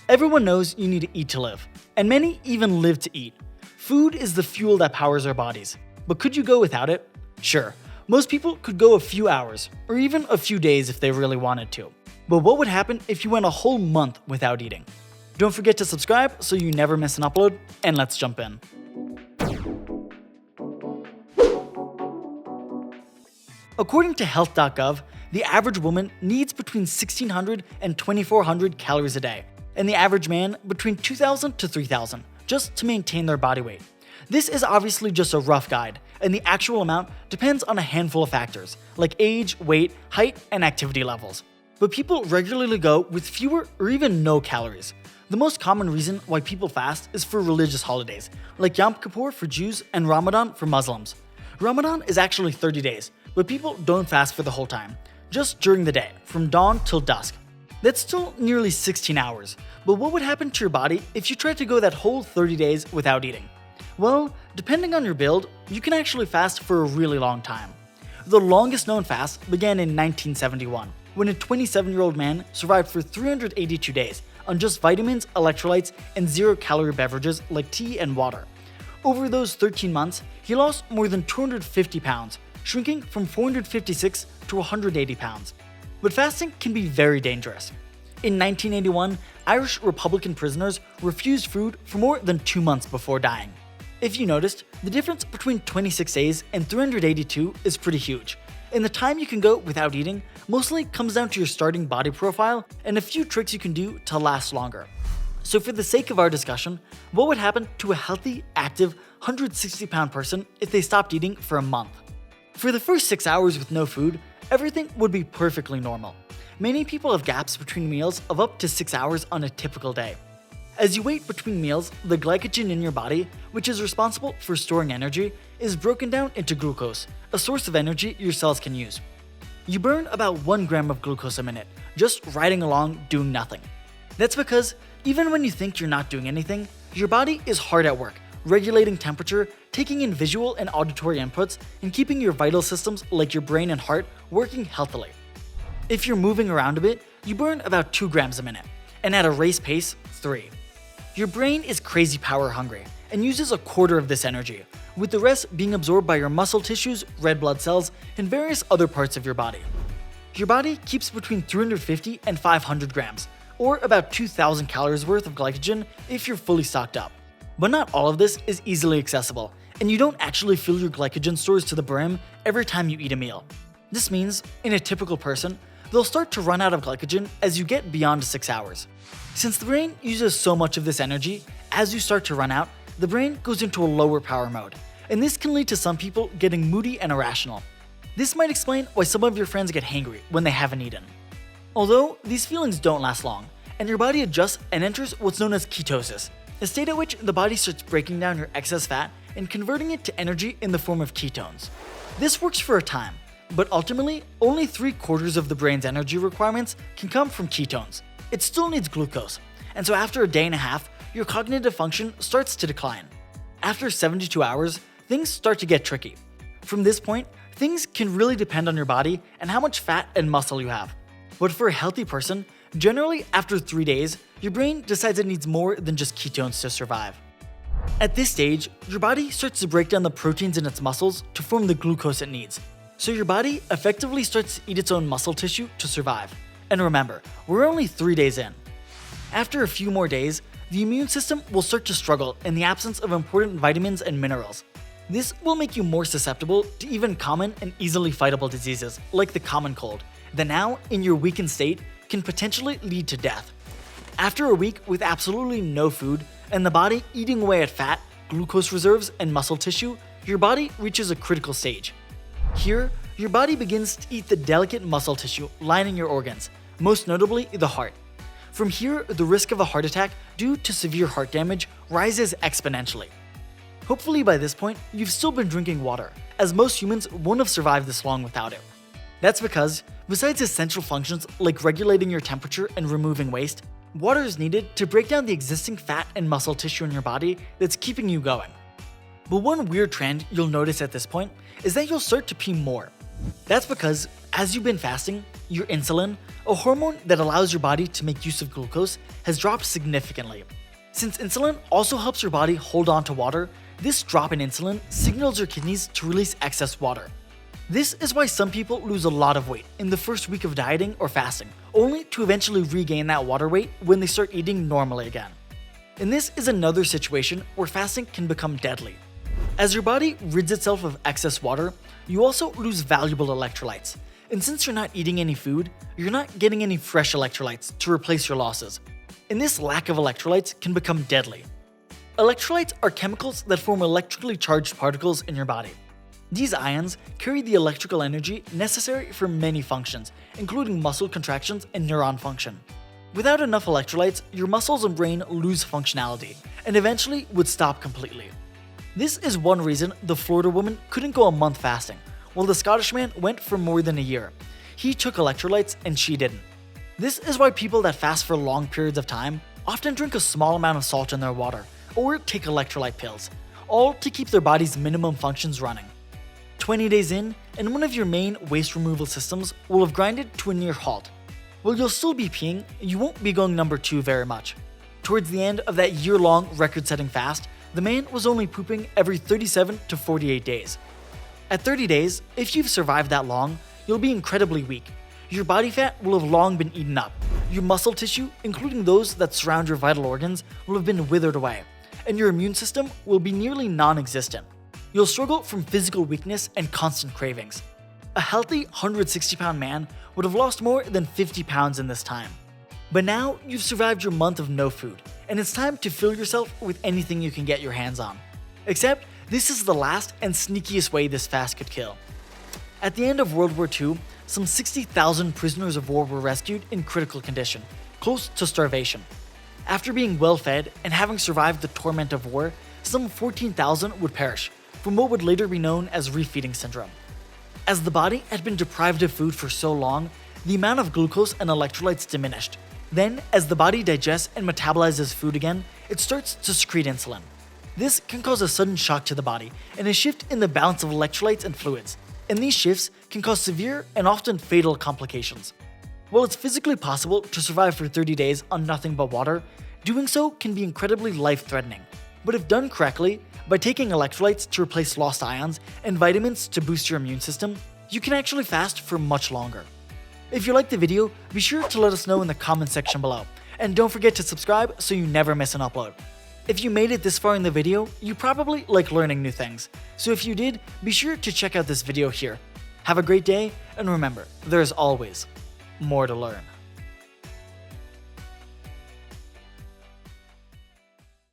Everyone knows you need to eat to live, and many even live to eat. Food is the fuel that powers our bodies. But could you go without it? Sure, most people could go a few hours, or even a few days if they really wanted to. But what would happen if you went a whole month without eating? Don't forget to subscribe so you never miss an upload, and let's jump in. According to health.gov, the average woman needs between 1,600 and 2,400 calories a day, and the average man between 2,000 to 3,000, just to maintain their body weight. This is obviously just a rough guide, and the actual amount depends on a handful of factors, like age, weight, height, and activity levels. But people regularly go with fewer or even no calories. The most common reason why people fast is for religious holidays, like Yom Kippur for Jews and Ramadan for Muslims. Ramadan is actually 30 days, but people don't fast for the whole time, just during the day, from dawn till dusk. That's still nearly 16 hours, but what would happen to your body if you tried to go that whole 30 days without eating? Well, depending on your build, you can actually fast for a really long time. The longest known fast began in 1971, when a 27-year-old man survived for 382 days on just vitamins, electrolytes, and zero-calorie beverages like tea and water. Over those 13 months, he lost more than 250 pounds, shrinking from 456 to 180 pounds. But fasting can be very dangerous. In 1981, Irish Republican prisoners refused food for more than 2 months before dying. If you noticed, the difference between 26 days and 382 is pretty huge, and the time you can go without eating mostly comes down to your starting body profile and a few tricks you can do to last longer. So for the sake of our discussion, what would happen to a healthy, active, 160-pound person if they stopped eating for a month? For the first 6 hours with no food, everything would be perfectly normal. Many people have gaps between meals of up to 6 hours on a typical day. As you wait between meals, the glycogen in your body, which is responsible for storing energy, is broken down into glucose, a source of energy your cells can use. You burn about 1 gram of glucose a minute, just riding along doing nothing. That's because even when you think you're not doing anything, your body is hard at work, regulating temperature, taking in visual and auditory inputs, and keeping your vital systems like your brain and heart working healthily. If you're moving around a bit, you burn about 2 grams a minute, and at a race pace, 3. Your brain is crazy power hungry and uses a quarter of this energy, with the rest being absorbed by your muscle tissues, red blood cells, and various other parts of your body. Your body keeps between 350 and 500 grams, or about 2,000 calories worth of glycogen if you're fully stocked up. But not all of this is easily accessible, and you don't actually fill your glycogen stores to the brim every time you eat a meal. This means, in a typical person, they'll start to run out of glycogen as you get beyond 6 hours. Since the brain uses so much of this energy, as you start to run out, the brain goes into a lower power mode, and this can lead to some people getting moody and irrational. This might explain why some of your friends get hangry when they haven't eaten. Although, these feelings don't last long, and your body adjusts and enters what's known as ketosis, a state at which the body starts breaking down your excess fat and converting it to energy in the form of ketones. This works for a time, but ultimately, only 3/4 of the brain's energy requirements can come from ketones. It still needs glucose, and so after a day and a half, your cognitive function starts to decline. After 72 hours, things start to get tricky. From this point, things can really depend on your body and how much fat and muscle you have. But for a healthy person, generally after 3 days, your brain decides it needs more than just ketones to survive. At this stage, your body starts to break down the proteins in its muscles to form the glucose it needs. So your body effectively starts to eat its own muscle tissue to survive. And remember, we're only 3 days in. After a few more days, the immune system will start to struggle in the absence of important vitamins and minerals. This will make you more susceptible to even common and easily fightable diseases like the common cold, that now, in your weakened state, can potentially lead to death. After a week with absolutely no food, and the body eating away at fat, glucose reserves, and muscle tissue, your body reaches a critical stage. Here, your body begins to eat the delicate muscle tissue lining your organs, most notably the heart. From here, the risk of a heart attack due to severe heart damage rises exponentially. Hopefully by this point, you've still been drinking water, as most humans won't have survived this long without it. That's because, besides essential functions like regulating your temperature and removing waste, water is needed to break down the existing fat and muscle tissue in your body that's keeping you going. But one weird trend you'll notice at this point is that you'll start to pee more. That's because, As you've been fasting, your insulin, a hormone that allows your body to make use of glucose, has dropped significantly. Since insulin also helps your body hold on to water, this drop in insulin signals your kidneys to release excess water. This is why some people lose a lot of weight in the first week of dieting or fasting, only to eventually regain that water weight when they start eating normally again. And this is another situation where fasting can become deadly. As your body rids itself of excess water, you also lose valuable electrolytes. And since you're not eating any food, you're not getting any fresh electrolytes to replace your losses. And this lack of electrolytes can become deadly. Electrolytes are chemicals that form electrically charged particles in your body. These ions carry the electrical energy necessary for many functions, including muscle contractions and neuron function. Without enough electrolytes, your muscles and brain lose functionality, and eventually would stop completely. This is one reason the Florida woman couldn't go a month fasting, while the Scottish man went for more than a year. He took electrolytes and she didn't. This is why people that fast for long periods of time often drink a small amount of salt in their water, or take electrolyte pills, all to keep their body's minimum functions running. 20 days in, and one of your main waste removal systems will have grinded to a near halt. While you'll still be peeing, you won't be going number 2 very much. Towards the end of that year-long record-setting fast, the man was only pooping every 37 to 48 days. At 30 days, if you've survived that long, you'll be incredibly weak. Your body fat will have long been eaten up. Your muscle tissue, including those that surround your vital organs, will have been withered away, and your immune system will be nearly non-existent. You'll struggle from physical weakness and constant cravings. A healthy 160-pound man would have lost more than 50 pounds in this time. But now you've survived your month of no food, and it's time to fill yourself with anything you can get your hands on. Except, this is the last and sneakiest way this fast could kill. At the end of World War II, some 60,000 prisoners of war were rescued in critical condition, close to starvation. After being well fed and having survived the torment of war, some 14,000 would perish, from what would later be known as refeeding syndrome. As the body had been deprived of food for so long, the amount of glucose and electrolytes diminished. Then, as the body digests and metabolizes food again, it starts to secrete insulin. This can cause a sudden shock to the body and a shift in the balance of electrolytes and fluids, and these shifts can cause severe and often fatal complications. While it's physically possible to survive for 30 days on nothing but water, doing so can be incredibly life-threatening. But if done correctly, by taking electrolytes to replace lost ions and vitamins to boost your immune system, you can actually fast for much longer. If you liked the video, be sure to let us know in the comment section below, and don't forget to subscribe so you never miss an upload. If you made it this far in the video, you probably like learning new things, so if you did, be sure to check out this video here. Have a great day, and remember, there's always more to learn.